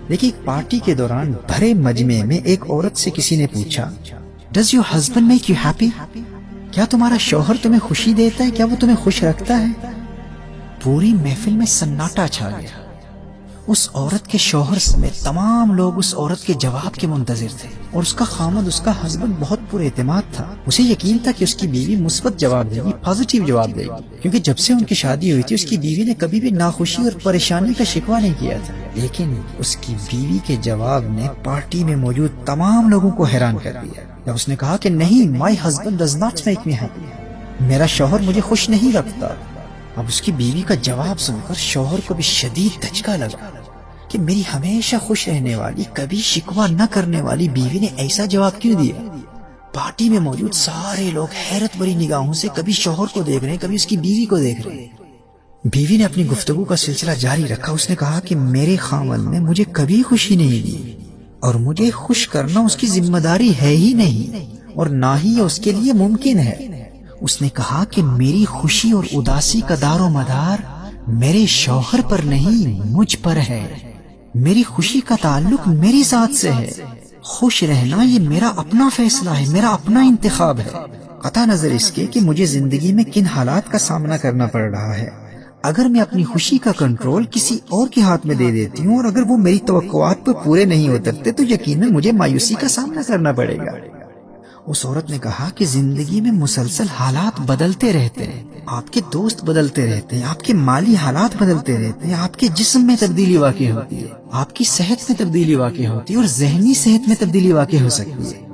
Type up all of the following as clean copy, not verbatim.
دیکھیے ایک پارٹی کے دوران بھرے مجمع میں ایک عورت سے کسی نے پوچھا does your husband make you happy? کیا تمہارا شوہر تمہیں خوشی دیتا ہے؟ کیا وہ تمہیں خوش رکھتا ہے؟ پوری محفل میں سناٹا چھا گیا۔ اس عورت کے شوہر سمیت تمام لوگ اس عورت کے جواب کے منتظر تھے، اور اس کا خامد، اس کا ہسبینڈ بہت پر اعتماد تھا۔ اسے یقین تھا کہ اس کی بیوی مثبت جواب دے گی، پازیٹیو جواب دے گی، کیونکہ جب سے ان کی شادی ہوئی تھی اس کی بیوی نے کبھی بھی ناخوشی اور پریشانی کا شکوہ نہیں کیا تھا۔ لیکن اس کی بیوی کے جواب نے پارٹی میں موجود تمام لوگوں کو حیران کر دیا جب اس نے کہا کہ نہیں، my husband does not make me happy, میرا شوہر مجھے خوش نہیں رکھتا۔ اب اس کی بیوی کا جواب سن کر شوہر کو بھی شدید دھچکا لگا کہ میری ہمیشہ خوش رہنے والی، کبھی شکوہ نہ کرنے والی بیوی نے ایسا جواب کیوں دیا؟ پارٹی میں موجود سارے لوگ حیرت بھری نگاہوں سے کبھی شوہر کو دیکھ رہے ہیں، کبھی اس کی بیوی کو دیکھ رہے ہیں۔ بیوی نے اپنی گفتگو کا سلسلہ جاری رکھا۔ اس نے کہا کہ میرے خاوند نے مجھے کبھی خوشی نہیں دی، اور مجھے خوش کرنا اس کی ذمہ داری ہے ہی نہیں، اور نہ ہی یہ اس کے لیے ممکن ہے۔ اس نے کہا کہ میری خوشی اور اداسی کا دار و مدار میرے شوہر پر نہیں، مجھ پر ہے۔ میری خوشی کا تعلق میری ذات سے ہے۔ خوش رہنا یہ میرا اپنا فیصلہ ہے، میرا اپنا انتخاب ہے، قطع نظر اس کے کہ مجھے زندگی میں کن حالات کا سامنا کرنا پڑ رہا ہے۔ اگر میں اپنی خوشی کا کنٹرول کسی اور کے ہاتھ میں دے دیتی ہوں، اور اگر وہ میری توقعات پر پورے نہیں اترتے، تو یقیناً مجھے مایوسی کا سامنا کرنا پڑے گا۔ اس عورت نے کہا کہ زندگی میں مسلسل حالات بدلتے رہتے ہیں، آپ کے دوست بدلتے رہتے ہیں، آپ کے مالی حالات بدلتے رہتے ہیں، آپ کے جسم میں تبدیلی واقع ہوتی ہے، آپ کی صحت میں تبدیلی واقع ہوتی ہے، اور ذہنی صحت میں تبدیلی واقع ہو سکتی ہے۔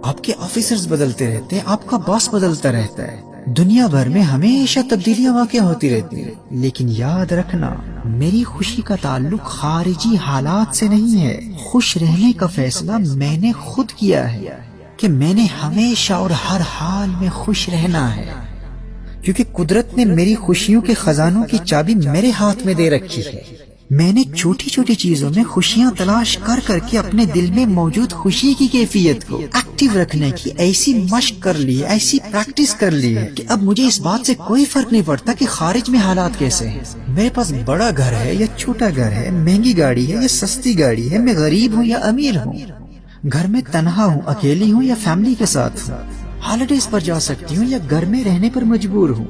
آپ کے آفیسرز بدلتے رہتے ہیں، آپ کا باس بدلتا رہتا ہے، دنیا بھر میں ہمیشہ تبدیلیاں واقع ہوتی رہتی ہیں۔ لیکن یاد رکھنا، میری خوشی کا تعلق خارجی حالات سے نہیں ہے۔ خوش رہنے کا فیصلہ میں نے خود کیا ہے کہ میں نے ہمیشہ اور ہر حال میں خوش رہنا ہے، کیونکہ قدرت نے میری خوشیوں کے خزانوں کی چابی میرے ہاتھ میں دے رکھی ہے۔ میں نے چھوٹی چھوٹی چیزوں میں خوشیاں تلاش کر کر کے اپنے دل میں موجود خوشی کی کیفیت کو ایکٹیو رکھنے کی ایسی مشق کر لی ہے، ایسی پریکٹس کر لی ہے کہ اب مجھے اس بات سے کوئی فرق نہیں پڑتا کہ خارج میں حالات کیسے ہیں۔ میرے پاس بڑا گھر ہے یا چھوٹا گھر ہے، مہنگی گاڑی ہے یا سستی گاڑی ہے، میں غریب ہوں یا امیر ہوں، گھر میں تنہا ہوں، اکیلی ہوں یا فیملی کے ساتھ ہوں، ہالیڈیز پر جا سکتی ہوں یا گھر میں رہنے پر مجبور ہوں،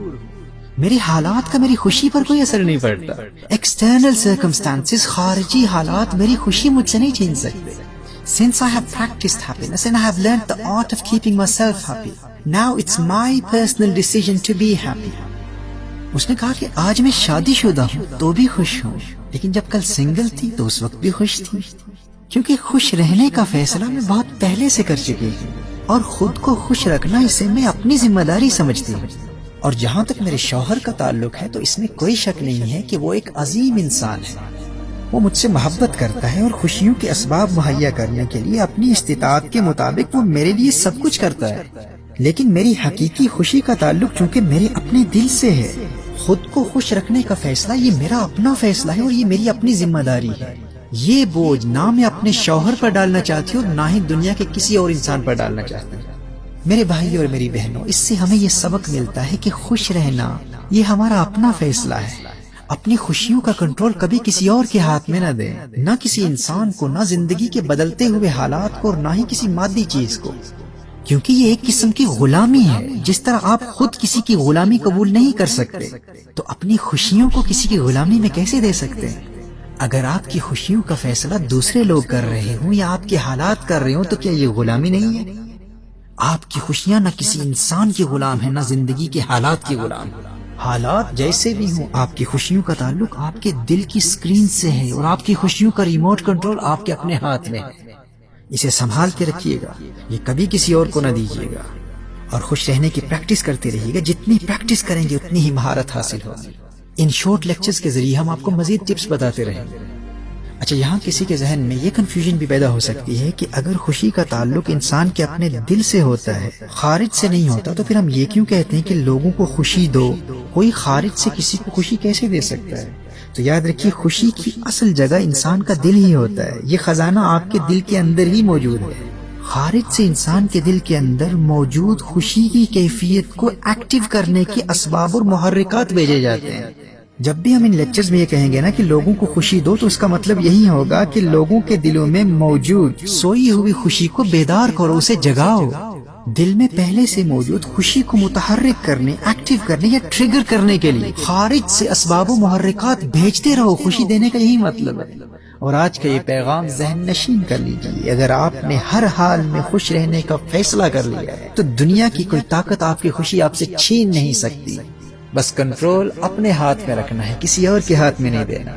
میری حالات کا میری خوشی پر کوئی اثر نہیں پڑتا۔ ایکسٹرنل سرکمسٹانسز، خارجی حالات میری خوشی مجھ سے نہیں چھین سکتے۔ Since I have practiced happiness and I have learned the art of keeping myself happy, now it's my personal decision to be happy۔ اس نے کہا کہ آج میں شادی شدہ ہوں تو بھی خوش ہوں، لیکن جب کل سنگل تھی تو اس وقت بھی خوش تھی، کیونکہ خوش رہنے کا فیصلہ میں بہت پہلے سے کر چکی ہوں، اور خود کو خوش رکھنا اسے میں اپنی ذمہ داری سمجھتی ہوں۔ اور جہاں تک میرے شوہر کا تعلق ہے تو اس میں کوئی شک نہیں ہے کہ وہ ایک عظیم انسان ہے۔ وہ مجھ سے محبت کرتا ہے اور خوشیوں کے اسباب مہیا کرنے کے لیے اپنی استطاعت کے مطابق وہ میرے لیے سب کچھ کرتا ہے۔ لیکن میری حقیقی خوشی کا تعلق چونکہ میرے اپنے دل سے ہے۔ خود کو خوش رکھنے کا فیصلہ یہ میرا اپنا فیصلہ ہے، اور یہ میری اپنی ذمہ داری ہے۔ یہ بوجھ نہ میں اپنے شوہر پر ڈالنا چاہتی ہوں اور نہ ہی دنیا کے کسی اور انسان پر ڈالنا چاہتی ہوں۔ میرے بھائی اور میری بہنوں، اس سے ہمیں یہ سبق ملتا ہے کہ خوش رہنا یہ ہمارا اپنا فیصلہ ہے۔ اپنی خوشیوں کا کنٹرول کبھی کسی اور کے ہاتھ میں نہ دیں، نہ کسی انسان کو، نہ زندگی کے بدلتے ہوئے حالات کو، اور نہ ہی کسی مادی چیز کو، کیونکہ یہ ایک قسم کی غلامی ہے۔ جس طرح آپ خود کسی کی غلامی قبول نہیں کر سکتے، تو اپنی خوشیوں کو کسی کی غلامی میں کیسے دے سکتے ہیں؟ اگر آپ کی خوشیوں کا فیصلہ دوسرے لوگ کر رہے ہوں یا آپ کے حالات کر رہے ہوں تو کیا یہ غلامی نہیں ہے؟ آپ کی خوشیاں نہ کسی انسان کی غلام ہیں، نہ زندگی کے حالات کی غلام۔ حالات جیسے بھی ہوں، آپ کی خوشیوں کا تعلق آپ کے دل کی سکرین سے ہے، اور آپ کی خوشیوں کا ریموٹ کنٹرول آپ کے اپنے ہاتھ میں ہے۔ اسے سنبھال کے رکھیے گا، یہ کبھی کسی اور کو نہ دیجیے گا، اور خوش رہنے کی پریکٹس کرتے رہیے گا۔ جتنی پریکٹس کریں گے اتنی ہی مہارت حاصل ہوگی۔ ان شارٹ لیکچرز کے ذریعے ہم آپ کو مزید ٹپس بتاتے رہیں گے۔ اچھا، یہاں کسی کے ذہن میں یہ کنفیوژن بھی پیدا ہو سکتی ہے کہ اگر خوشی کا تعلق انسان کے اپنے دل سے ہوتا ہے، خارج سے نہیں ہوتا، تو پھر ہم یہ کیوں کہتے ہیں کہ لوگوں کو خوشی دو؟ کوئی خارج سے کسی کو خوشی کیسے دے سکتا ہے؟ تو یاد رکھیے، خوشی کی اصل جگہ انسان کا دل ہی ہوتا ہے۔ یہ خزانہ آپ کے دل کے اندر ہی موجود ہے۔ خارج سے انسان کے دل کے اندر موجود خوشی کی کیفیت کو ایکٹیو کرنے کے اسباب اور محرکات بھیجے جاتے ہیں۔ جب بھی ہم ان لیکچرز میں یہ کہیں گے نا کہ لوگوں کو خوشی دو، تو اس کا مطلب یہی ہوگا کہ لوگوں کے دلوں میں موجود سوئی ہوئی خوشی کو بیدار کرو، اسے جگاؤ۔ دل میں پہلے سے موجود خوشی کو متحرک کرنے، ایکٹیو کرنے یا ٹریگر کرنے کے لیے خارج سے اسباب و محرکات بھیجتے رہو۔ خوشی دینے کا یہی مطلب ہے۔ اور آج کا یہ پیغام ذہن نشین کر لیجیے، اگر آپ نے ہر حال میں خوش رہنے کا فیصلہ کر لیا ہے تو دنیا کی کوئی طاقت آپ کی خوشی آپ سے چھین نہیں سکتی۔ بس کنٹرول اپنے ہاتھ میں رکھنا ہے، کسی اور کے ہاتھ میں نہیں دینا۔